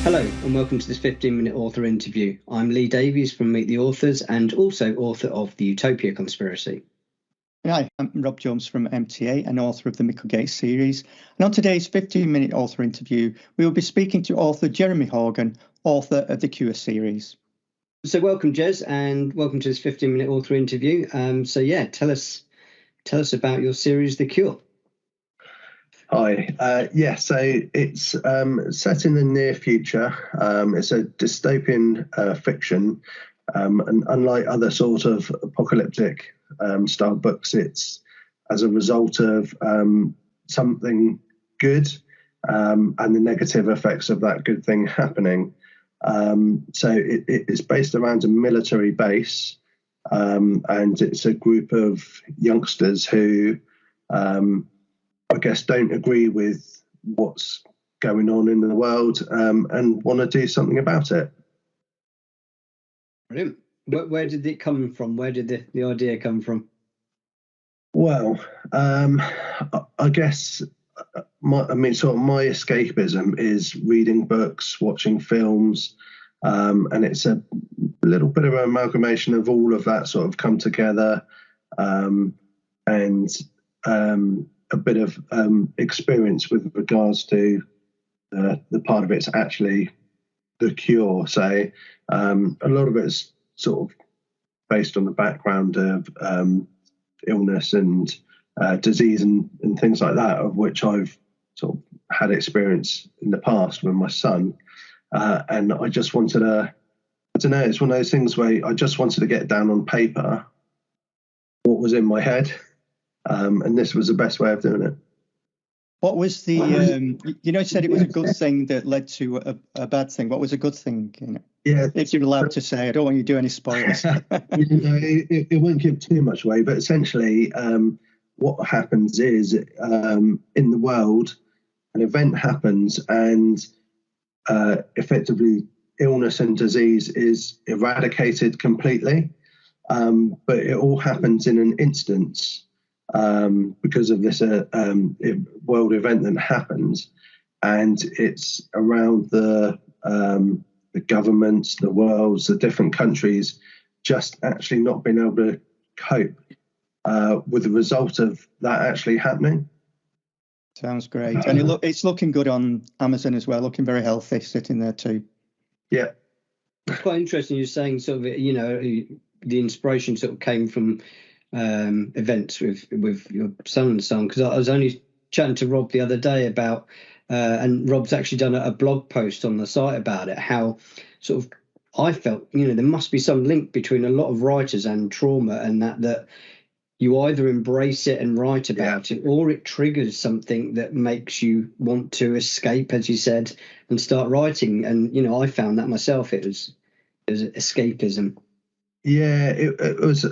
Hello and welcome to this 15-minute author interview. I'm Lee Davies from Meet the Authors and also author of The Utopia Conspiracy. Hi, I'm Rob Jones from MTA and author of the Micklegate series. And on today's 15-minute author interview, we will be speaking to author Jeremy Horgan, author of the Cure series. So welcome, Jez, and welcome to this 15-minute author interview. Tell us about your series, The Cure. Hi. So it's set in the near future. It's a dystopian fiction, and unlike other sort of apocalyptic style books, it's as a result of something good and the negative effects of that good thing happening. So it's based around a military base, and it's a group of youngsters who I guess don't agree with what's going on in the world and want to do something about it. Brilliant. Where did it come from? Where did the idea come from? Well, I guess my escapism is reading books, watching films, and it's a little bit of an amalgamation of all of that sort of come together, and a bit of experience with regards to the part of it's actually the cure. So a lot of it's sort of based on the background of illness and disease and things like that, of which I've sort of had experience in the past with my son. And I just wanted it's one of those things where I just wanted to get down on paper what was in my head. And this was the best way of doing it. What was the, you said it was a good thing that led to a bad thing. What was a good thing? Yeah. If you're allowed to say, I don't want you to do any spoilers. It won't give too much away, but essentially what happens is in the world, an event happens and effectively illness and disease is eradicated completely. But it all happens in an instance. Because of this world event that happens, and it's around the governments, the worlds, the different countries just actually not being able to cope with the result of that actually happening. Sounds great. And it's looking good on Amazon as well, looking very healthy, sitting there too. Yeah. It's quite interesting you're saying sort of, the inspiration sort of came from events with your son and so on, because I was only chatting to Rob the other day about and Rob's actually done a blog post on the site about it, how sort of I felt there must be some link between a lot of writers and trauma, and that you either embrace it and write about it, or it triggers something that makes you want to escape, as you said, and start writing. And I found that myself. It was escapism. Yeah, it was,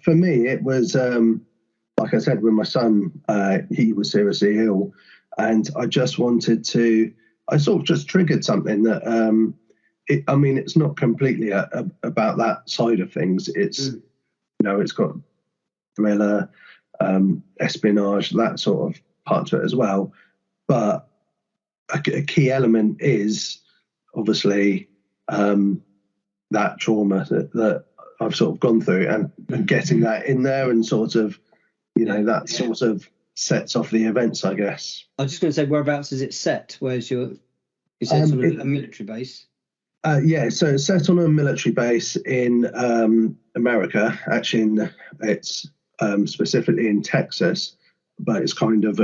for me, it was, like I said, with my son, he was seriously ill, and I just wanted to, I sort of just triggered something that, it's not completely about that side of things. It's, it's got thriller, espionage, that sort of part to it as well. But a key element is obviously that trauma that I've sort of gone through, and getting that in there, and sort of, that sort of sets off the events, I guess. I was just going to say, whereabouts is it set? Where's is it on a military base? So it's set on a military base in America. Actually, it's specifically in Texas, but it's kind of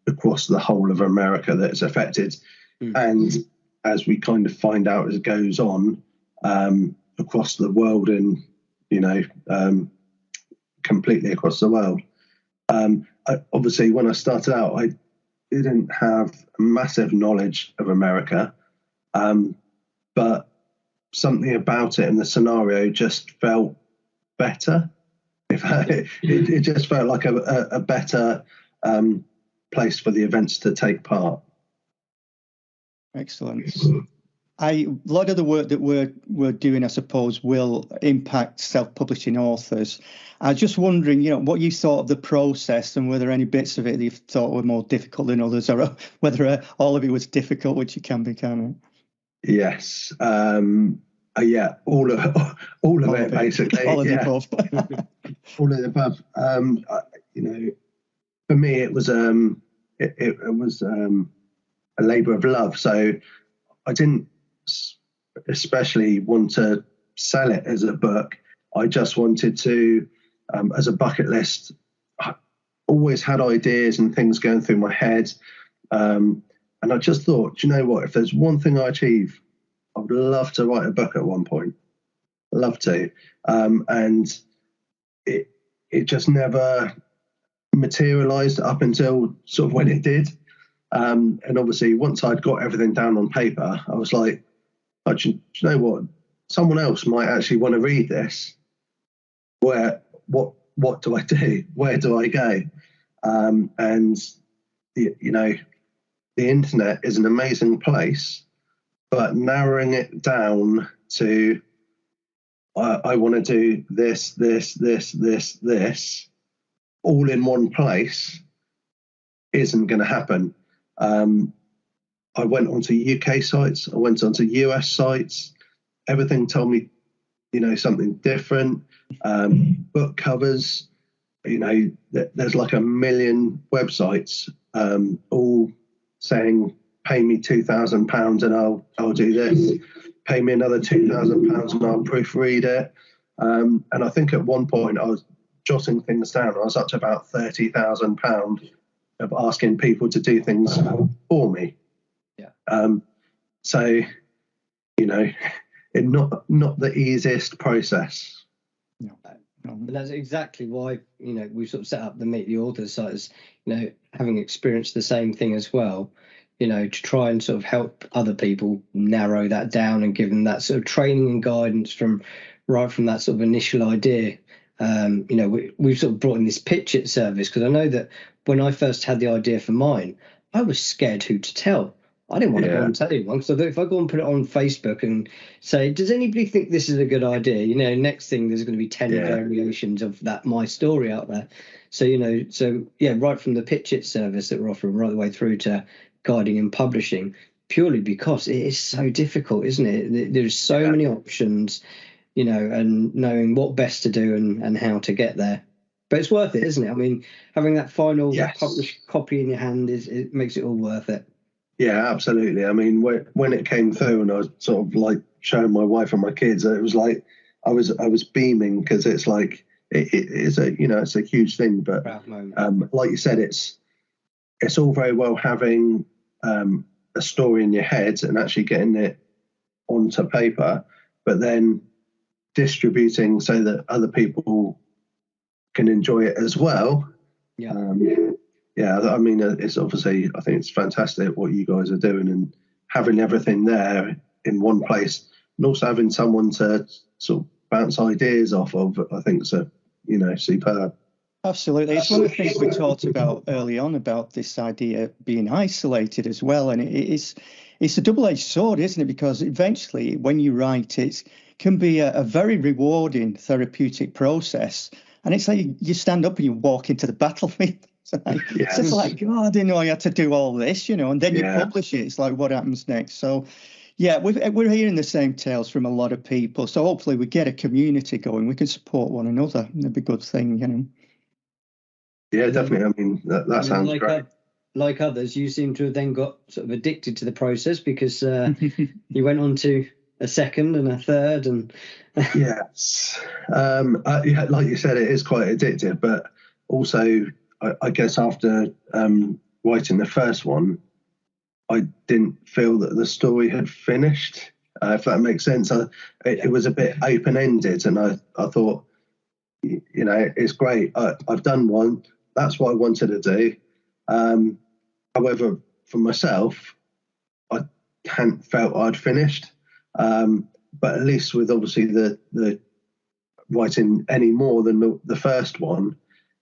across the whole of America that it's affected. And as we kind of find out as it goes on, across the world, and completely across the world. Obviously, when I started out, I didn't have massive knowledge of America, but something about it and the scenario just felt better. It just felt like a better place for the events to take part. Excellent. A lot of the work that we're doing, I suppose, will impact self-publishing authors. I was just wondering, what you thought of the process, and were there any bits of it that you thought were more difficult than others, or whether all of it was difficult, which it can be, kind of. Yes. Yeah. All of it, basically. All of the above. All of the above. For me, it was a labour of love. So I didn't especially want to sell it as a book. I just wanted to, as a bucket list, I always had ideas and things going through my head. And I just thought, do you know what? If there's one thing I achieve, I would love to write a book at one point. Love to. And it just never materialised up until sort of when it did. And obviously, once I'd got everything down on paper, I was like, oh, do you know what? Someone else might actually want to read this. What do I do? Where do I go? And the internet is an amazing place, but narrowing it down to I want to do this, all in one place isn't going to happen. I went onto UK sites, I went onto US sites, everything told me, something different. Book covers, there's like a million websites, all saying, pay me £2,000 and I'll do this. Pay me another £2,000 and I'll proofread it. And I think at one point I was jotting things down. I was up to about £30,000 of asking people to do things for me. Yeah. So, it's not the easiest process. No. But that's exactly why, we sort of set up the Meet the Authors site as, having experienced the same thing as well, to try and sort of help other people narrow that down and give them that sort of training and guidance right from that sort of initial idea. We've sort of brought in this pitch it service, because I know that when I first had the idea for mine, I was scared who to tell. I didn't want to go and tell anyone, because I thought if I go and put it on Facebook and say, does anybody think this is a good idea? Next thing there's going to be 10 variations of my story out there. So, right from the pitch it service that we're offering right the way through to guiding and publishing, purely because it is so difficult, isn't it? There's so many options, and knowing what best to do and how to get there. But it's worth it, isn't it? I mean, having that final published copy in your hand it makes it all worth it. Yeah, absolutely. I mean, when it came through and I was sort of like showing my wife and my kids, it was like I was beaming, because it's like it's a huge thing. But like you said, it's all very well having a story in your head and actually getting it onto paper, but then distributing so that other people can enjoy it as well. I mean, it's obviously, I think it's fantastic what you guys are doing, and having everything there in one place, and also having someone to sort of bounce ideas off of, I think is superb. Absolutely. It's one of the things we talked about early on, about this idea being isolated as well. And it's a double-edged sword, isn't it? Because eventually when you write, it can be a very rewarding therapeutic process. And it's like you stand up and you walk into the battlefield. It's just like, oh, I didn't know I had to do all this, and then you publish it. It's like, what happens next? So, we're hearing the same tales from a lot of people. So hopefully we get a community going. We can support one another. It'd be a good thing, Yeah, definitely. I mean, that sounds great. Like others, you seem to have then got sort of addicted to the process, because you went on to a second and a third. And yes. Like you said, it is quite addictive, but also, I guess after writing the first one, I didn't feel that the story had finished, if that makes sense. It was a bit open-ended, and I thought, it's great. I've done one. That's what I wanted to do. However, for myself, I hadn't felt I'd finished. But at least with obviously the writing any more than the first one,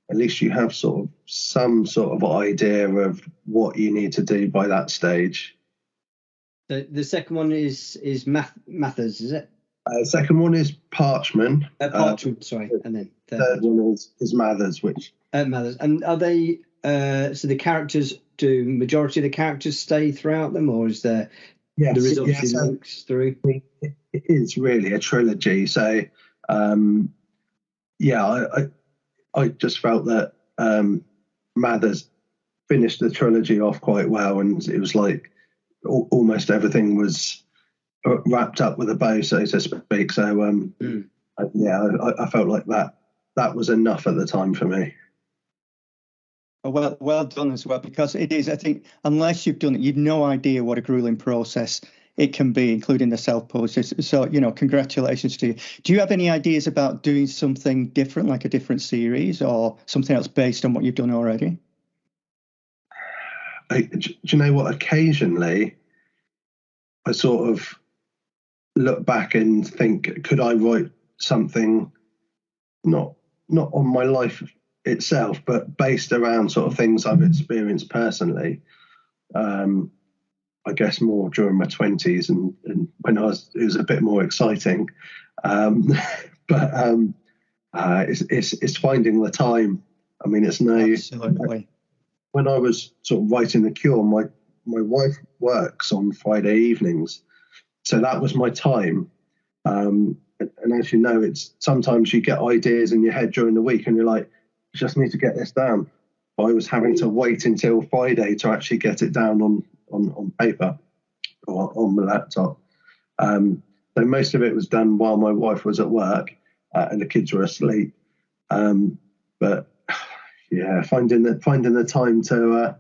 at least you have sort of some sort of idea of what you need to do by that stage. The second one is Mathers, is it? Second one is Parchment. Parchment, sorry, and then third one is Mathers, which Mathers. And are they so the characters? Do majority of the characters stay throughout them, or is there is obviously links through? It is really a trilogy. So I just felt that Mathers finished the trilogy off quite well, and it was like almost everything was wrapped up with a bow, so to speak. So I felt like that was enough at the time for me. Well done as well, because it is, I think, unless you've done it, you've no idea what a grueling process it can be, including the self-publishers. So, congratulations to you. Do you have any ideas about doing something different, like a different series or something else based on what you've done already? Do you know what? Occasionally, I sort of look back and think, could I write something not on my life itself, but based around sort of things I've experienced personally. I guess more during my 20s and when it was a bit more exciting. But it's finding the time. I mean, it's no. Absolutely. When I was sort of writing The Cure, my wife works on Friday evenings, so that was my time. And as you know, it's sometimes you get ideas in your head during the week, and you're like, you just need to get this down. I was having to wait until Friday to actually get it down on paper or on my laptop. So most of it was done while my wife was at work and the kids were asleep. But yeah, finding the time to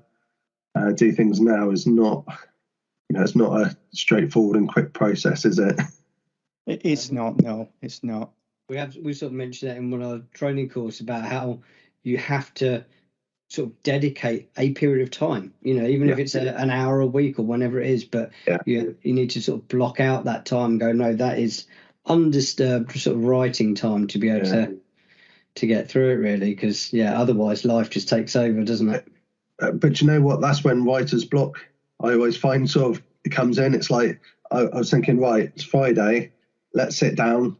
do things now is not, it's not a straightforward and quick process, is it? It's not. No, it's not. We sort of mentioned that in one of our training course about how you have to sort of dedicate a period of time, even if it's an hour a week or whenever it is, but you need to sort of block out that time and go, no, that is undisturbed sort of writing time to be able to get through it, really, because otherwise life just takes over, doesn't it? But you know what, that's when writer's block, I always find, sort of it comes in. It's like I was thinking, right, it's Friday, let's sat down.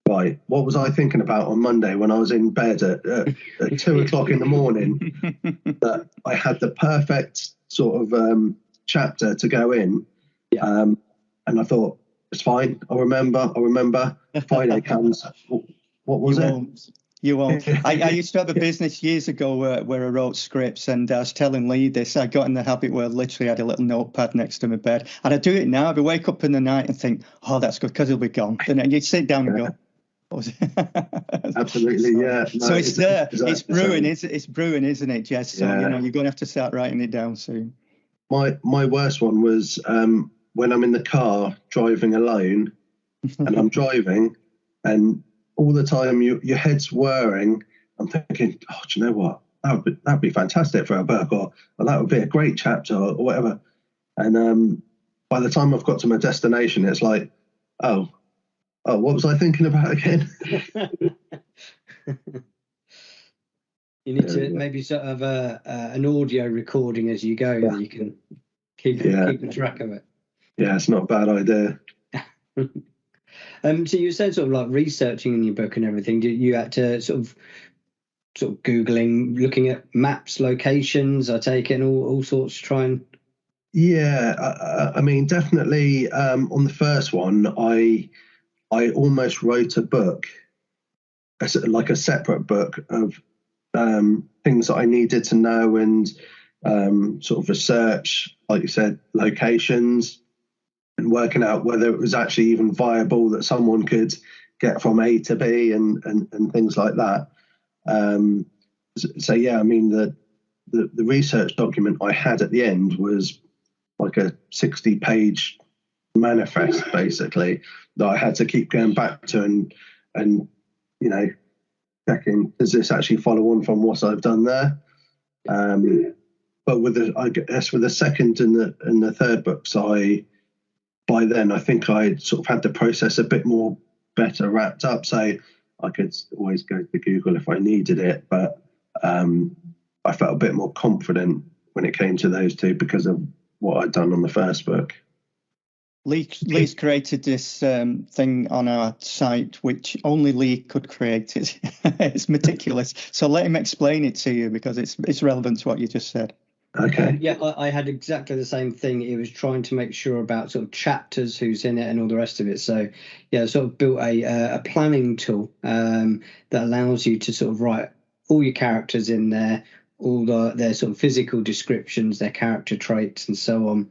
Right, what was I thinking about on Monday when I was in bed at 2 o'clock in the morning? That I had the perfect sort of chapter to go in, and I thought, it's fine. I'll remember. Friday comes. What was You won't. I used to have a business years ago where I wrote scripts, and I was telling Lee this. I got in the habit where I literally had a little notepad next to my bed, and I do it now. I wake up in the night and think, oh, that's good, because it'll be gone. And then you sit down and go, absolutely, yeah. No, so it's there. It's brewing. It's brewing, isn't it, Jess? So you're going to have to start writing it down soon. My worst one was when I'm in the car driving alone, and I'm driving, and all the time your head's whirring. I'm thinking, oh, do you know what? That'd be fantastic for a book, or that would be a great chapter, or whatever. And by the time I've got to my destination, it's like, oh, what was I thinking about again? You need to maybe sort of an audio recording as you go, that you can keep track of it. Yeah, it's not a bad idea. So you said sort of like researching in your book and everything. You had to sort of Googling, looking at maps, locations, I take it, and all sorts to try and. Yeah, I mean, definitely on the first one, I almost wrote a book, like a separate book of things that I needed to know, and sort of research, like you said, locations, and working out whether it was actually even viable that someone could get from A to B and things like that. So yeah, I mean, the research document I had at the end was like a 60-page manifest, basically, that I had to keep going back to and checking, does this actually follow on from what I've done there? But with the second and the third books, by then I think I sort of had the process a bit more better wrapped up, so I could always go to Google if I needed it, but I felt a bit more confident when it came to those two because of what I'd done on the first book. Lee's created this thing on our site, which only Lee could create it. It's meticulous. So let him explain it to you, because it's relevant to what you just said. Okay. Yeah, I had exactly the same thing. It was trying to make sure about sort of chapters, who's in it, and all the rest of it. So, yeah, sort of built a planning tool that allows you to sort of write all your characters in there, all their sort of physical descriptions, their character traits, and so on.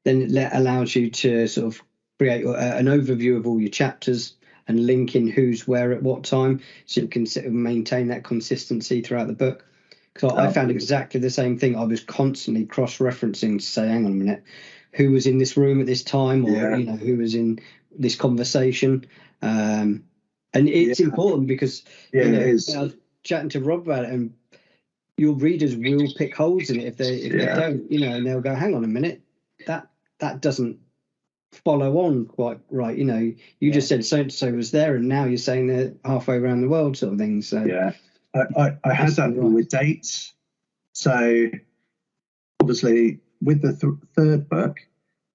Then it allows you to sort of create an overview of all your chapters and link in who's where at what time, so you can sort of maintain that consistency throughout the book. Because I found exactly the same thing. I was constantly cross-referencing to say, hang on a minute, who was in this room at this time, or who was in this conversation. And it's important because it is. I was chatting to Rob about it, and your readers will pick holes in it if they don't, and they'll go, hang on a minute, that doesn't follow on quite right. You just said so was there, and now you're saying they're halfway around the world, sort of thing. So I had that with dates. So obviously with the third book,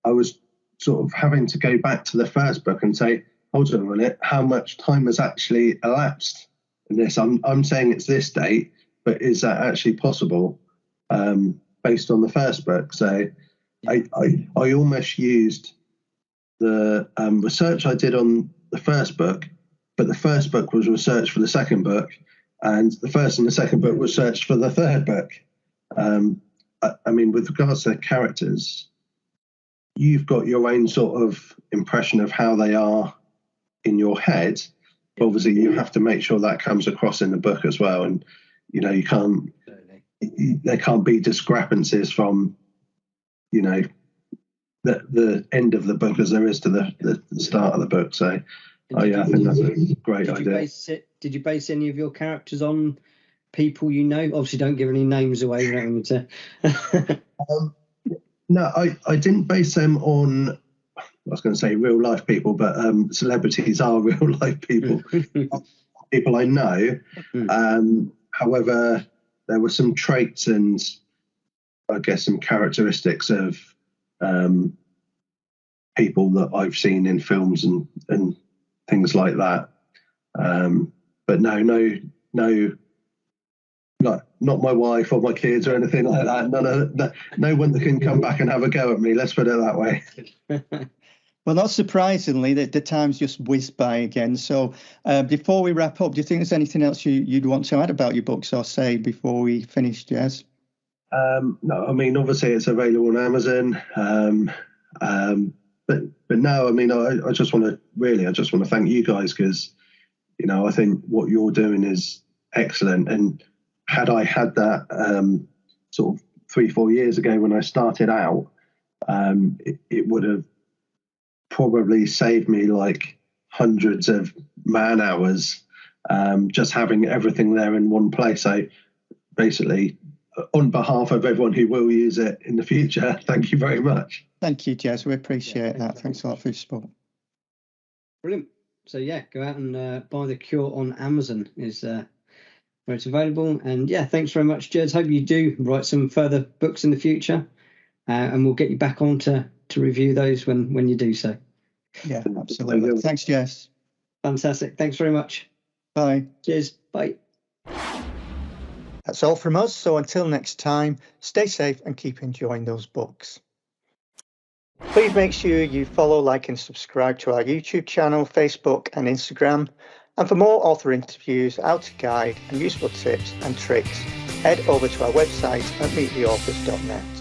I was sort of having to go back to the first book and say, hold on a minute, how much time has actually elapsed in this? I'm saying it's this date, but is that actually possible based on the first book? So I almost used the research I did on the first book, but the first book was research for the second book, and the first and the second book was research for the third book. I mean, with regards to characters, you've got your own sort of impression of how they are in your head. Obviously, you have to make sure that comes across in the book as well, and you can't. There can't be discrepancies from the end of the book as there is to the start of the book. So I think that's a great idea. Did you base any of your characters on people you know? Obviously, don't give any names away. You don't want to. No, I didn't base them on, I was going to say real life people, but celebrities are real life people. People I know. However, there were some traits and I guess some characteristics of people that I've seen in films and things like that. But no, like not my wife or my kids or anything like that. No one that can come back and have a go at me. Let's put it that way. Well, not surprisingly, the time's just whizzed by again. So before we wrap up, do you think there's anything else you'd want to add about your books or say before we finish, Jez? No, I mean, obviously it's available on Amazon. But no, I mean, I just want to thank you guys because, I think what you're doing is excellent. And had I had that sort of 3-4 years ago when I started out, it would have probably saved me like hundreds of man hours just having everything there in one place. So basically, on behalf of everyone who will use it in the future, thank you very much. Thank you, Jez. We appreciate that. Thanks a lot for your support. Brilliant. So go out and buy The Cure on Amazon is where it's available. And thanks very much, Jez. Hope you do write some further books in the future, and we'll get you back on to review those when you do so. Yeah, absolutely. Thanks, Jez. Fantastic. Thanks very much. Bye. Cheers. Bye. That's all from us. So until next time, stay safe and keep enjoying those books. Please make sure you follow, like and subscribe to our YouTube channel, Facebook and Instagram. And for more author interviews, how-to guide and useful tips and tricks, head over to our website at meettheauthors.net.